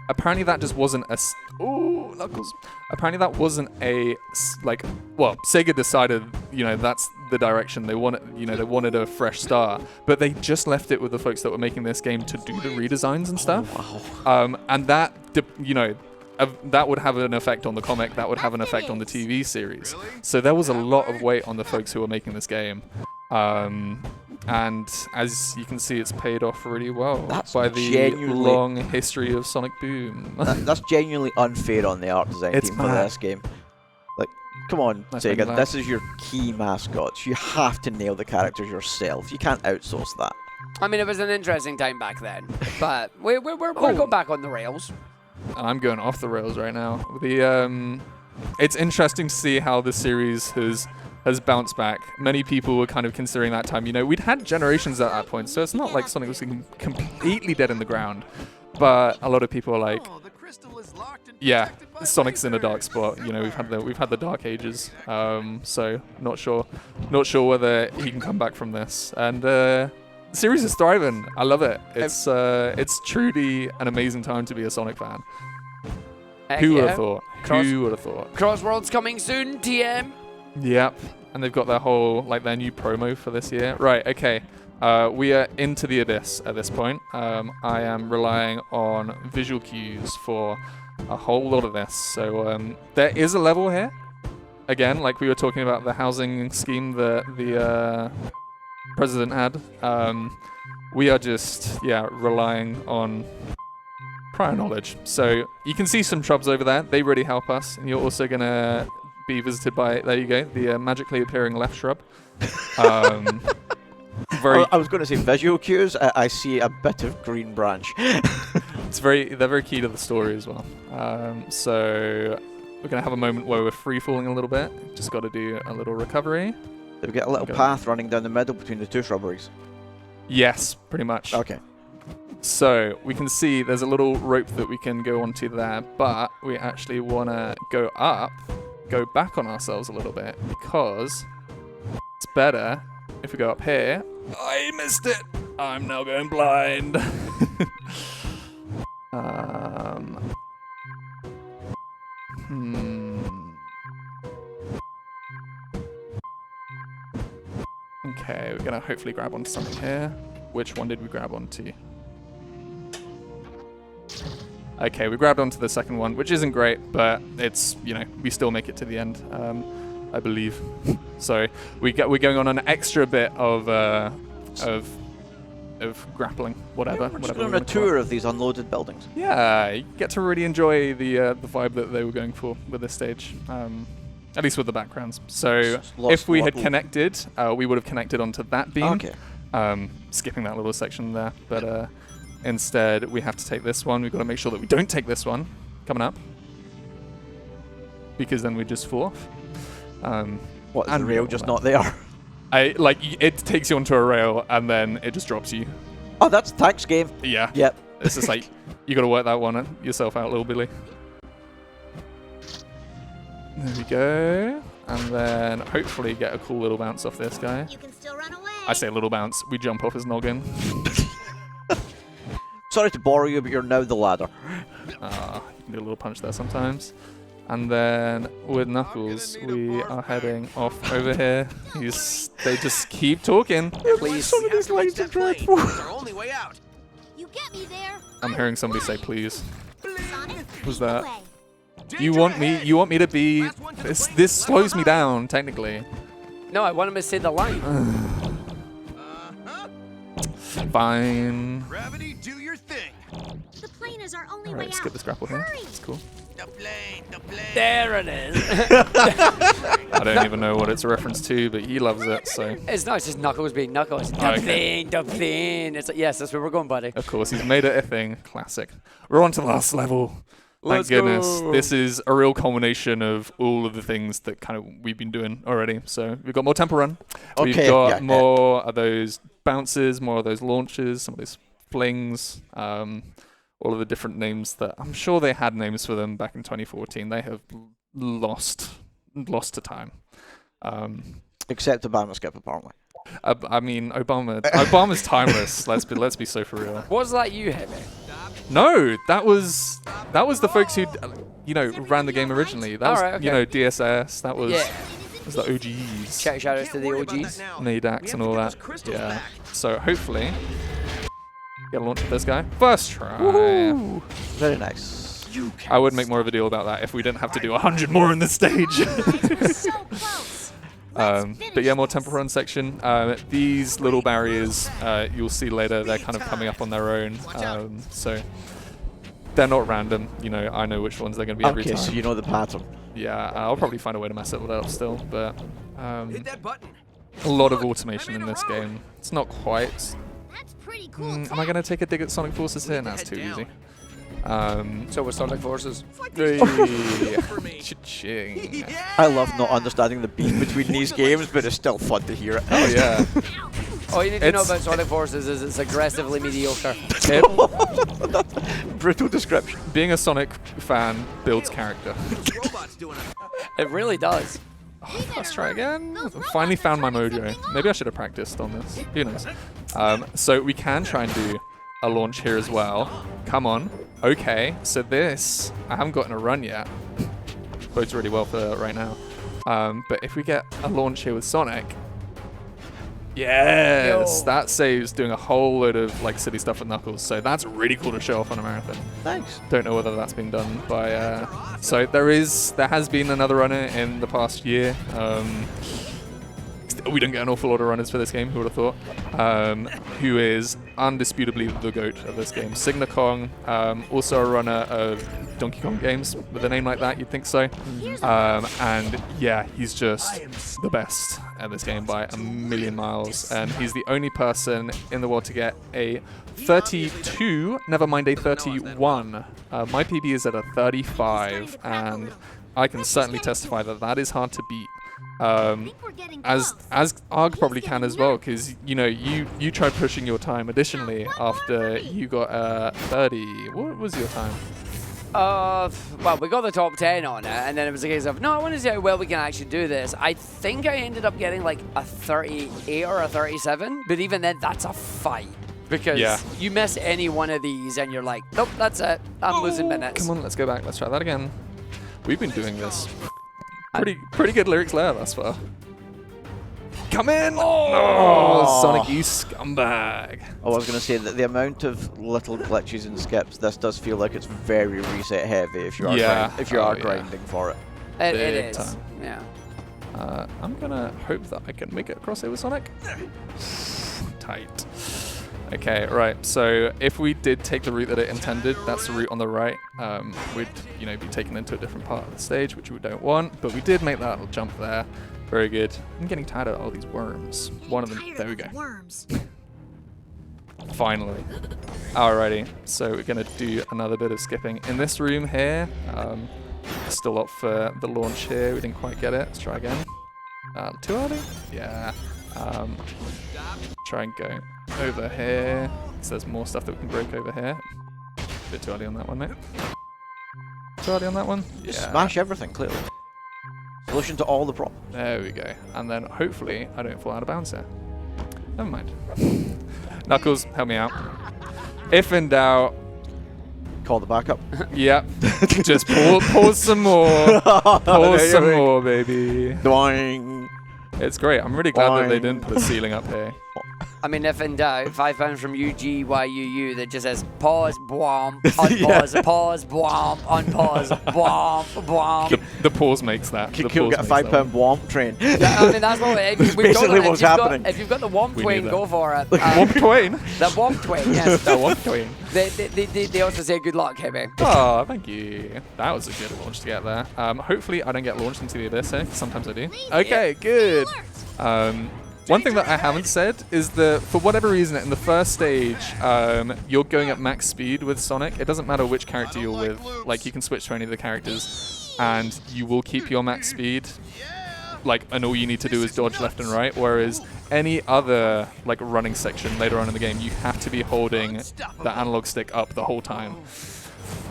Speaker 2: Apparently that just wasn't a... Knuckles. Apparently that wasn't a... Sega decided, that's the direction they wanted. They wanted a fresh start, but they just left it with the folks that were making this game to do the redesigns and stuff. Wow. And that, that would have an effect on the comic, that would have an effect on the TV series. So there was a lot of weight on the folks who were making this game. And as you can see, it's paid off really well by the long history of Sonic Boom.
Speaker 3: That's genuinely unfair on the art design team for this game. Come on, Sega, this is your key mascots. You have to nail the characters yourself. You can't outsource that.
Speaker 1: I mean, it was an interesting time back then, but we're going back on the rails.
Speaker 2: I'm going off the rails right now. It's interesting to see how the series has bounced back. Many people were kind of considering that time. We'd had generations at that point, so it's not like Sonic was completely dead in the ground. But a lot of people are like, yeah, Sonic's in a dark spot. We've had the dark ages. So not sure whether he can come back from this. And the series is thriving. I love it. It's truly an amazing time to be a Sonic fan. Who would have thought? Who would have thought?
Speaker 1: Crossworld's coming soon, TM.
Speaker 2: Yep, and they've got their whole, like, their new promo for this year. Right, okay. We are into the abyss at this point. I am relying on visual cues for a whole lot of this. So there is a level here. Again, like we were talking about the housing scheme that the president had. We are just, relying on prior knowledge. So you can see some shrubs over there. They really help us. And you're also going to be visited by, there you go, the magically appearing left shrub.
Speaker 3: I was going to say visual cues. I see a bit of green branch.
Speaker 2: They're very key to the story as well. So we're going to have a moment where we're free-falling a little bit. Just got to do a little recovery.
Speaker 3: Did we get a little path running down the middle between the two shrubberies? Yes,
Speaker 2: pretty much.
Speaker 3: Okay.
Speaker 2: So we can see there's a little rope that we can go onto there, but we actually want to go back on ourselves a little bit, because it's better if we go up here. I missed it. I'm now going blind. Okay, we're gonna hopefully grab onto something here. Which one did we grab onto? Okay, we grabbed onto the second one, which isn't great, but it's, we still make it to the end, I believe. So we're going on an extra bit of grappling, whatever.
Speaker 3: We're just going on a tour of these unloaded buildings.
Speaker 2: Yeah, you get to really enjoy the vibe that they were going for with this stage, at least with the backgrounds. So if we had connected, we would have connected onto that beam.
Speaker 3: Okay.
Speaker 2: Skipping that little section there, but instead we have to take this one. We've got to make sure that we don't take this one coming up, because then we just fall off.
Speaker 3: What, is the rail just not there?
Speaker 2: It takes you onto a rail and then it just drops you.
Speaker 3: Oh, that's thanks game.
Speaker 2: Yeah.
Speaker 3: Yep.
Speaker 2: It's just like, you got to work that one yourself out, little Billy. There we go. And then hopefully get a cool little bounce off this guy.
Speaker 6: You can still run away.
Speaker 2: I say a little bounce. We jump off his noggin.
Speaker 3: Sorry to borrow you, but you're now the ladder.
Speaker 2: You can do a little punch there sometimes. And then with Knuckles, we are heading off over here. They just keep talking.
Speaker 1: Please.
Speaker 3: Some of these lines are dreadful.
Speaker 5: It's our only way out.
Speaker 6: You get me there.
Speaker 2: I'm hearing somebody say please.
Speaker 6: Sonic,
Speaker 2: Who's
Speaker 6: lead the
Speaker 2: that?
Speaker 6: way.
Speaker 2: You want me to be... This slows me down, technically.
Speaker 1: No, I want him to say the line.
Speaker 2: Fine.
Speaker 4: Gravity, do your thing.
Speaker 6: The plane is our only way
Speaker 2: Alright,
Speaker 6: out.
Speaker 2: skip this grapple here.
Speaker 6: Hurry.
Speaker 2: That's cool.
Speaker 4: The plane, the plane.
Speaker 1: There it is.
Speaker 2: I don't even know what it's a reference to, but he loves it, so...
Speaker 1: It's not, it's just Knuckles being Knuckles.
Speaker 2: Okay.
Speaker 1: The plane. It's like, yes, that's where we're going, buddy.
Speaker 2: Of course, he's made it a thing. Classic. We're on to the last level. Thank
Speaker 1: Let's
Speaker 2: goodness.
Speaker 1: go.
Speaker 2: This is a real culmination of all of the things that kind of we've been doing already. So we've got more temple run. We've got more of those bounces, more of those launches, some of those flings, all of the different names that I'm sure they had names for them back in 2014. They have lost to time.
Speaker 3: Except Obama skip, apparently.
Speaker 2: I mean, Obama's timeless. Let's be so for real.
Speaker 1: Was that you, Heavy?
Speaker 2: No, that was the folks who ran the game originally. That was DSS. That was the OGs.
Speaker 1: Shout outs to the OGs.
Speaker 2: Nadax and all that. Yeah. So hopefully get a launch with this guy. First try.
Speaker 3: Woohoo! Very nice.
Speaker 2: I would make more of a deal about that if we didn't have to do 100 more in this stage.
Speaker 6: So close.
Speaker 2: But yeah, more temple run section. These little barriers, you'll see later, they're kind of coming up on their own. So they're not random. I know which ones they're going to be every time.
Speaker 3: Okay, so you know the pattern.
Speaker 2: Yeah, I'll probably find a way to mess it up still, but
Speaker 5: Hit that button.
Speaker 2: a lot of automation in this game. It's not quite.
Speaker 6: That's pretty cool.
Speaker 2: Am I going to take a dig at Sonic Forces here? That's too easy.
Speaker 1: So with Sonic Forces.
Speaker 2: Cha-ching.
Speaker 3: I love not understanding the beat between these games, but it's still fun to hear it.
Speaker 2: Oh yeah.
Speaker 1: All you need to know about Sonic Forces is it's aggressively mediocre.
Speaker 3: Brutal description.
Speaker 2: Being a Sonic fan builds character.
Speaker 5: Robot's doing it.
Speaker 1: It really does.
Speaker 2: Let's try again. Finally found my mojo. Maybe I should have practiced on this. Who knows? So we can try and do a launch here as well. Come on. Okay, so this, I haven't gotten a run yet. Bodes really well for right now. But if we get a launch here with Sonic, yes, that saves doing a whole load of like silly stuff with Knuckles. So that's really cool to show off on a marathon.
Speaker 3: Thanks.
Speaker 2: Don't know whether that's been done by. So there has been another runner in the past year. We don't get an awful lot of runners for this game. Who would have thought? Who is undisputably the GOAT of this game? Signa Kong, also a runner of Donkey Kong games with a name like that. You'd think so. And yeah, he's just the best at this game by a million miles. And he's the only person in the world to get a 32. Never mind a 31. My PB is at a 35, and I can certainly testify that that is hard to beat. As Arg probably can as well, because you tried pushing your time additionally after you got 30. What was your time?
Speaker 1: Well, we got the top 10 on it, and then it was a case of, no, I want to see how well we can actually do this. I think I ended up getting like a 38 or a 37, but even then, that's a fight. Because you miss any one of these, and you're like, nope, that's it. I'm losing minutes.
Speaker 2: Come on, let's go back. Let's try that again. We've been doing this. Pretty good lyrics there thus far. Come in! Oh, Sonic, you scumbag.
Speaker 3: I was going to say that the amount of little glitches and skips, this does feel like it's very reset heavy if you are grinding for it.
Speaker 1: It is. Time. Yeah.
Speaker 2: I'm going to hope that I can make it across here with Sonic. Tight. Okay, right. So if we did take the route that it intended, that's the route on the right. We'd, be taken into a different part of the stage, which we don't want. But we did make that little jump there. Very good. I'm getting tired of all these worms. One of them. There we go.
Speaker 6: Worms.
Speaker 2: Finally. Alrighty. So we're gonna do another bit of skipping in this room here. Still up for the launch here. We didn't quite get it. Let's try again. Too early? Yeah. Try and go over here. So there's more stuff that we can break over here. A bit too early on that one, mate. Too early on that one? Yeah.
Speaker 3: Smash everything, clearly. Solution to all the problems.
Speaker 2: There we go. And then hopefully I don't fall out of bounds here. Never mind. Knuckles, help me out. If in doubt,
Speaker 3: call the backup.
Speaker 2: Yep. Just pause some more. Pause some more, baby.
Speaker 3: Doing.
Speaker 2: It's great. I'm really glad that they didn't put a ceiling up here.
Speaker 1: I mean, if in doubt, £5 from UGYUU that just says pause, bwomp, unpause, pause, bwomp, unpause, bwomp, bwomp.
Speaker 2: The pause makes that.
Speaker 3: Could get a £5 womp train.
Speaker 1: I mean, that's what we've
Speaker 3: basically what's happening.
Speaker 1: If you've got the womp twain, go for it.
Speaker 2: Womp twain?
Speaker 1: The womp twain, yes.
Speaker 2: The womp twain.
Speaker 1: They also say good luck, Hibby.
Speaker 2: Oh, thank you. That was a good launch to get there. Hopefully I don't get launched into the abyss here. Sometimes I do. Okay, good. One thing that I haven't said is that for whatever reason in the first stage, you're going at max speed with Sonic. It doesn't matter which character you're with. Like, you can switch to any of the characters and you will keep your max speed. Like, and all you need to do is dodge left and right. Whereas any other like running section later on in the game, you have to be holding the analog stick up the whole time.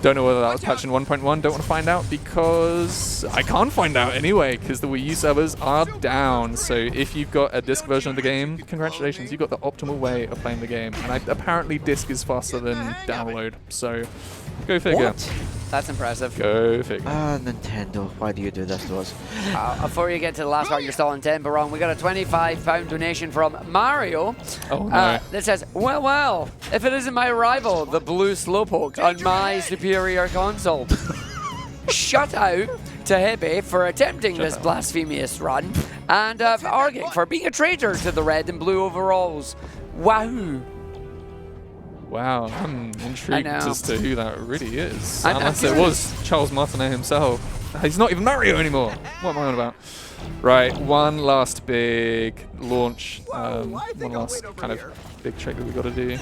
Speaker 2: Don't know whether that was patched in 1.1. Don't want to find out because I can't find out anyway because the Wii U servers are down. So if you've got a disc version of the game, congratulations, you've got the optimal way of playing the game. And apparently disc is faster than download. So go figure.
Speaker 1: What? That's impressive.
Speaker 2: Go figure.
Speaker 3: Nintendo, why do you do this to us?
Speaker 1: Before you get to the last part, you're still on 10, but wrong. We got a £25 donation from Mario.
Speaker 2: Oh, no.
Speaker 1: That says, well, if it isn't my rival, the blue Slowpoke, on my superior console. Shut out to Hibby for attempting this blasphemous run, and Argic for being a traitor to the red and blue overalls. Wahoo!
Speaker 2: Wow, I'm intrigued as to who that really is. Unless it was Charles Martinet himself. He's not even Mario anymore. What am I on about? Right, one last big launch. One last kind of big trick that we got to do.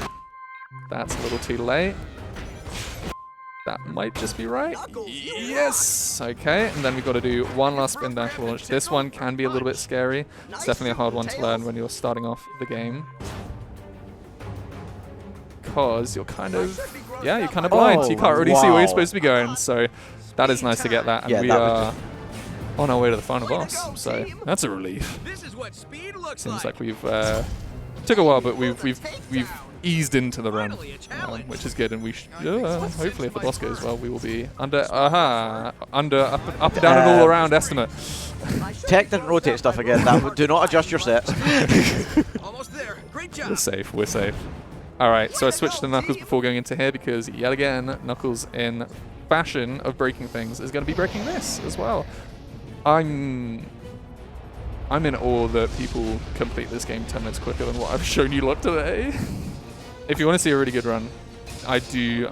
Speaker 2: That's a little too late. That might just be right. Yes! Okay, and then we've got to do one last spin dash launch. This one can be a little bit scary. It's definitely a hard one to learn when you're starting off the game. Because you're kind of, you're kind of blind. You can't really see where you're supposed to be going. So that is nice to get that. And we are on our way to the final boss. So that's a relief. Seems like we've took a while, but we've eased into the run, which is good. And we hopefully if the boss goes well, we will be under up, down, and all around estimate.
Speaker 3: Tech didn't rotate stuff again. Do not adjust your sets.
Speaker 5: Almost there. Great job.
Speaker 2: We're safe. We're safe. All right. So I switched to Knuckles before going into here because yet again, Knuckles in fashion of breaking things is going to be breaking this as well. I'm in awe that people complete this game 10 minutes quicker than what I've shown you lot today. If you want to see a really good run, I do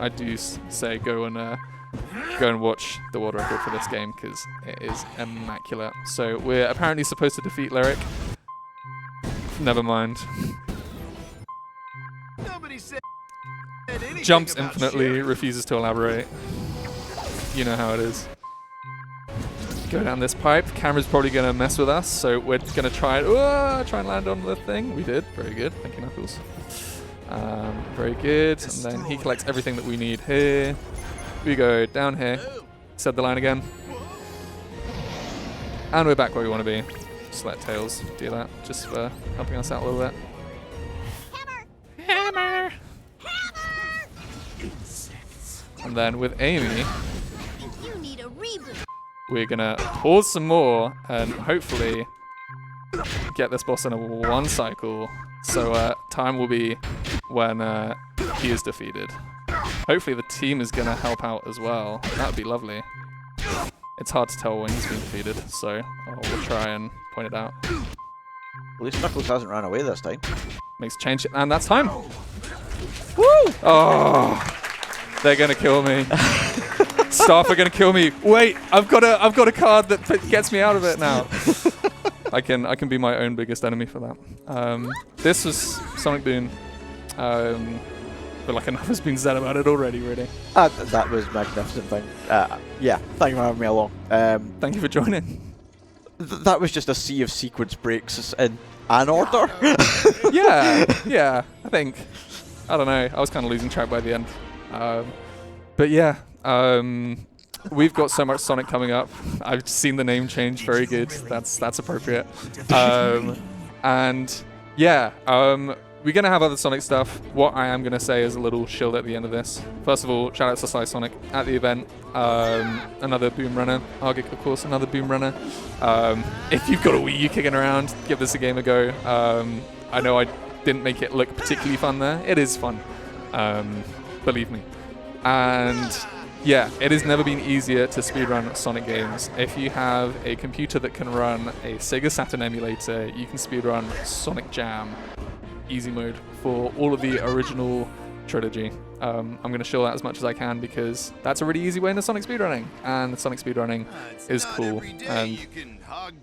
Speaker 2: say go and watch the world record for this game because it is immaculate. So we're apparently supposed to defeat Lyric. Never mind.
Speaker 5: Nobody said anything
Speaker 2: Jumps
Speaker 5: about
Speaker 2: infinitely,
Speaker 5: sharing.
Speaker 2: refuses to elaborate. You know how it is. Go down this pipe. Camera's probably going to mess with us, so we're going to try and land on the thing. We did. Very good. Thank you, Knuckles. Very good. And then he collects everything that we need here. We go down here. Said the line again. And we're back where we want to be. Just let Tails do that, just for helping us out a little bit.
Speaker 6: Hammer!
Speaker 2: And then with Amy,
Speaker 6: You need a reboot.
Speaker 2: we're gonna pause some more and hopefully get this boss in a one cycle. So time will be when he is defeated. Hopefully the team is gonna help out as well. That would be lovely. It's hard to tell when he's been defeated, so we'll try and point it out.
Speaker 3: At least Knuckles hasn't run away this time.
Speaker 2: Makes a change, and that's time. Woo! Oh, they're gonna kill me. Staff are gonna kill me. Wait, I've got a card that gets me out of it now. I can be my own biggest enemy for that. This was Sonic Boom. But like enough has been said about it already, really.
Speaker 3: That was a magnificent thing. Yeah, thank you for having me along.
Speaker 2: Thank you for joining.
Speaker 3: That was just a sea of sequence breaks in an order.
Speaker 2: yeah, I think. I don't know. I was kind of losing track by the end. But yeah, we've got so much Sonic coming up. I've seen the name change. Very good. That's appropriate. And yeah, we're going to have other Sonic stuff. What I am going to say is a little shield at the end of this. First of all, shout out to Sly Sonic at the event. Another Boom Runner. Argic, of course, another Boom Runner. If you've got a Wii U kicking around, give this a game a go. I know I didn't make it look particularly fun there. It is fun. Believe me. And yeah, it has never been easier to speedrun Sonic games. If you have a computer that can run a Sega Saturn emulator, you can speedrun Sonic Jam easy mode for all of the original trilogy. I'm going to show that as much as I can because that's a really easy way into Sonic speedrunning, and Sonic speedrunning is cool, and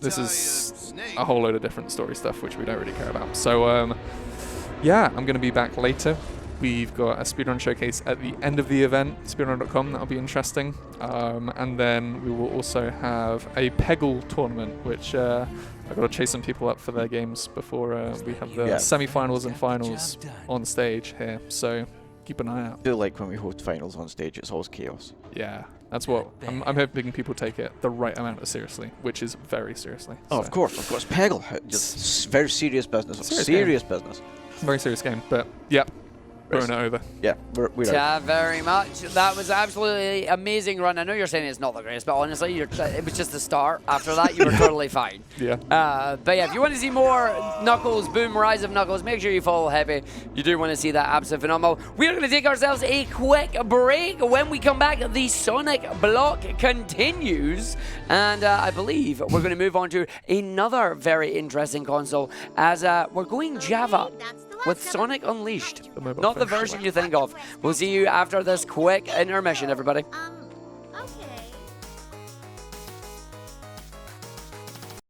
Speaker 2: this is a whole load of different story stuff which we don't really care about. So yeah, I'm going to be back later. We've got a speedrun showcase at the end of the event, speedrun.com, that'll be interesting. And then we will also have a Peggle tournament, which I've got to chase some people up for their games before we have the semi-finals and finals on stage here. So keep an eye out.
Speaker 3: I feel like when we host finals on stage, it's always chaos.
Speaker 2: Yeah, that's what I'm hoping people take it the right amount of seriously, which is very seriously.
Speaker 3: Oh,
Speaker 2: so.
Speaker 3: of course. Peggle, just very serious business. Serious business.
Speaker 2: Very serious game, but yep. Throwing it over.
Speaker 3: Yeah, we're out.
Speaker 1: Very much. That was absolutely amazing run. I know you're saying it's not the greatest, but honestly, it was just the start. After that, you were totally fine.
Speaker 2: Yeah.
Speaker 1: But yeah, if you want to see more Knuckles, Boom, Rise of Knuckles, make sure you follow Heavy. You do want to see that absolutely phenomenal. We're going to take ourselves a quick break. When we come back, the Sonic block continues. And I believe we're going to move on to another very interesting console as we're going Java with Sonic Unleashed. Not the version you think of. We'll see you after this quick intermission, everybody.